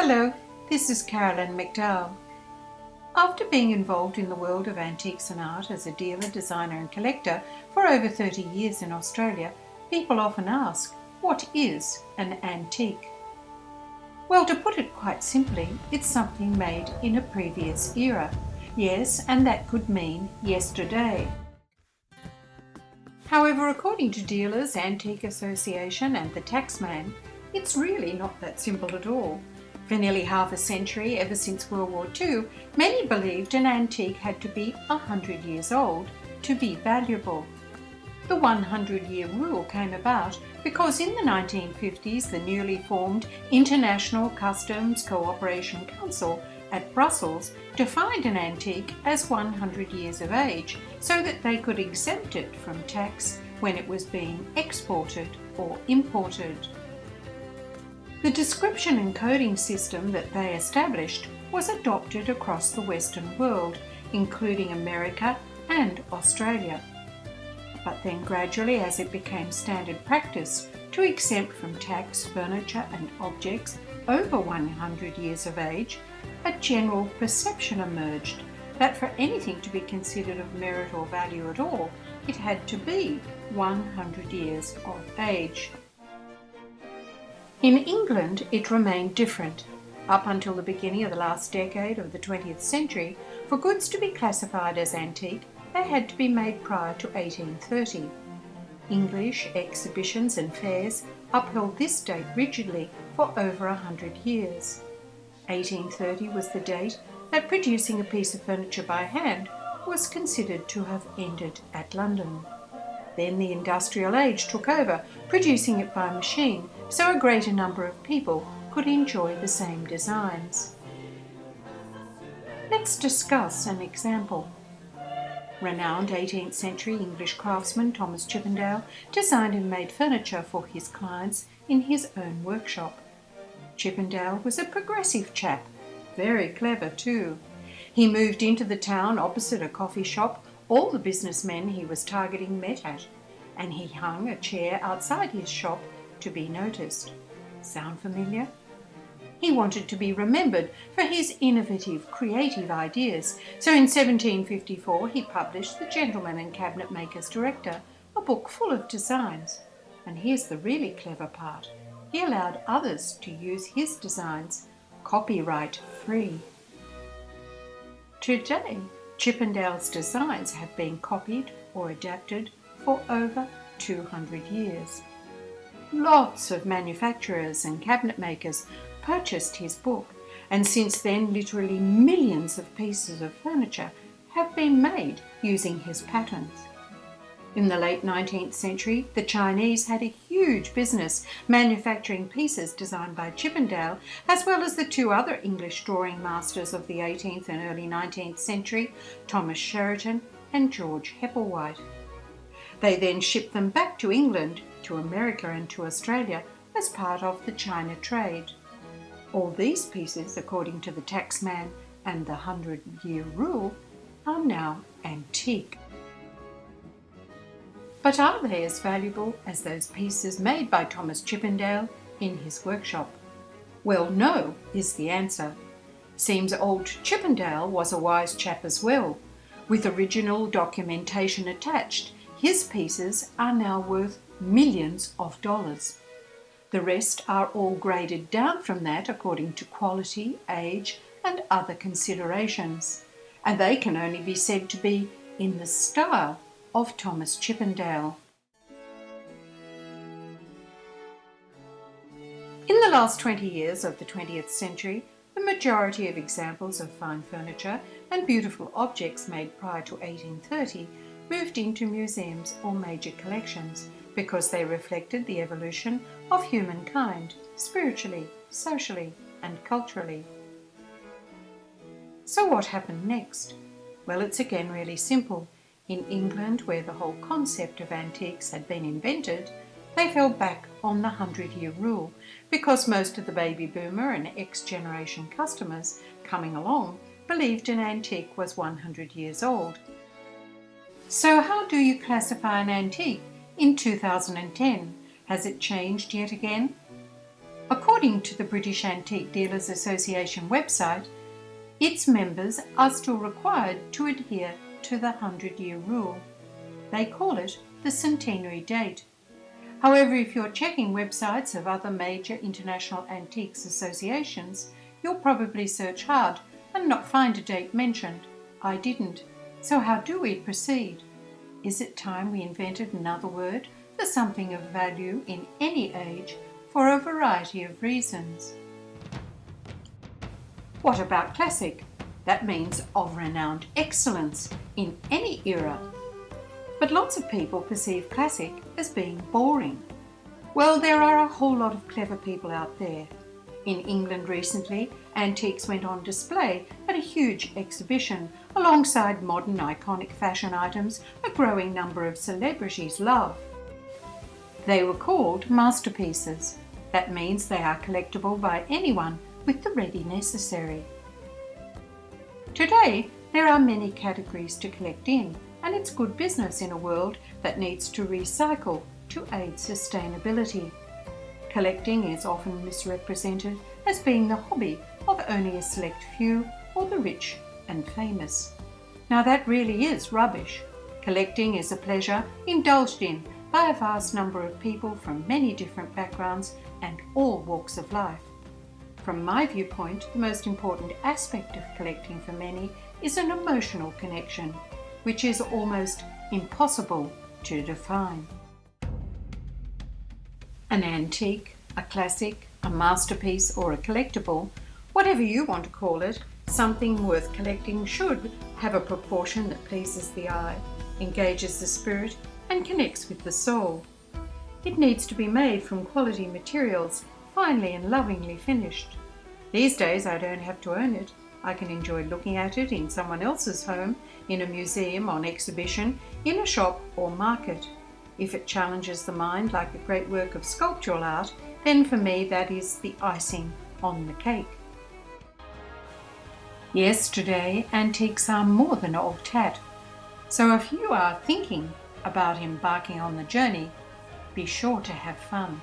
Hello, this is Carolyn McDowell. After being involved in the world of antiques and art as a dealer, designer and collector for over 30 years in Australia, people often ask, what is an antique? Well, to put it quite simply, it's something made in a previous era. Yes, and that could mean yesterday. However, according to dealers, Antique Association and the Taxman, it's really not that simple at all. For nearly half a century, ever since World War II, many believed an antique had to be 100 years old to be valuable. The 100-year rule came about because in the 1950s the newly formed International Customs Cooperation Council at Brussels defined an antique as 100 years of age so that they could exempt it from tax when it was being exported or imported. The description and coding system that they established was adopted across the Western world, including America and Australia. But then gradually, as it became standard practice to exempt from tax furniture and objects over 100 years of age, a general perception emerged that for anything to be considered of merit or value at all, it had to be 100 years of age. In England, it remained different. Up until the beginning of the last decade of the 20th century, for goods to be classified as antique, they had to be made prior to 1830. English exhibitions and fairs upheld this date rigidly for over 100 years. 1830 was the date that producing a piece of furniture by hand was considered to have ended at London. Then the industrial age took over, producing it by machine, so a greater number of people could enjoy the same designs. Let's discuss an example. Renowned 18th century English craftsman Thomas Chippendale designed and made furniture for his clients in his own workshop. Chippendale was a progressive chap, very clever too. He moved into the town opposite a coffee shop all the businessmen he was targeting met at, and he hung a chair outside his shop to be noticed. Sound familiar? He wanted to be remembered for his innovative, creative ideas, so in 1754 he published The Gentleman and Cabinet Maker's Director, a book full of designs. And here's the really clever part. He allowed others to use his designs, copyright free. Today, Chippendale's designs have been copied or adapted for over 200 years. Lots of manufacturers and cabinet makers purchased his book, and since then literally millions of pieces of furniture have been made using his patents. In the late 19th century, the Chinese had a huge business manufacturing pieces designed by Chippendale, as well as the two other English drawing masters of the 18th and early 19th century, Thomas Sheraton and George Hepplewhite. They then shipped them back to England, to America and to Australia as part of the China trade. All these pieces, according to the Taxman and the 100-year rule, are now antique. But are they as valuable as those pieces made by Thomas Chippendale in his workshop? Well, no is the answer. Seems old Chippendale was a wise chap as well. With original documentation attached, his pieces are now worth millions of dollars. The rest are all graded down from that according to quality, age, and other considerations, and they can only be said to be in the style of Thomas Chippendale. In the last 20 years of the 20th century, the majority of examples of fine furniture and beautiful objects made prior to 1830 moved into museums or major collections because they reflected the evolution of humankind spiritually, socially, and culturally. So what happened next? Well, it's again really simple. In England, where the whole concept of antiques had been invented, they fell back on the 100-year rule because most of the baby boomer and X-generation customers coming along believed an antique was 100 years old. So how do you classify an antique in 2010? Has it changed yet again? According to the British Antique Dealers Association website, its members are still required to adhere to the 100-year rule. They call it the centenary date. However, if you're checking websites of other major international antiques associations, you'll probably search hard and not find a date mentioned. I didn't. So how do we proceed? Is it time we invented another word for something of value in any age for a variety of reasons? What about classic? That means of renowned excellence in any era. But lots of people perceive classic as being boring. Well, there are a whole lot of clever people out there. In England recently, antiques went on display at a huge exhibition alongside modern iconic fashion items a growing number of celebrities love. They were called masterpieces. That means they are collectible by anyone with the ready necessary. Today, there are many categories to collect in, and it's good business in a world that needs to recycle to aid sustainability. Collecting is often misrepresented as being the hobby of only a select few or the rich and famous. Now that really is rubbish. Collecting is a pleasure indulged in by a vast number of people from many different backgrounds and all walks of life. From my viewpoint, the most important aspect of collecting for many is an emotional connection, which is almost impossible to define. An antique, a classic, a masterpiece or a collectible, whatever you want to call it, something worth collecting should have a proportion that pleases the eye, engages the spirit and connects with the soul. It needs to be made from quality materials, finely and lovingly finished. These days I don't have to own it. I can enjoy looking at it in someone else's home, in a museum, on exhibition, in a shop or market. If it challenges the mind like a great work of sculptural art, then for me that is the icing on the cake. Yes, today antiques are more than old tat. So if you are thinking about embarking on the journey, be sure to have fun.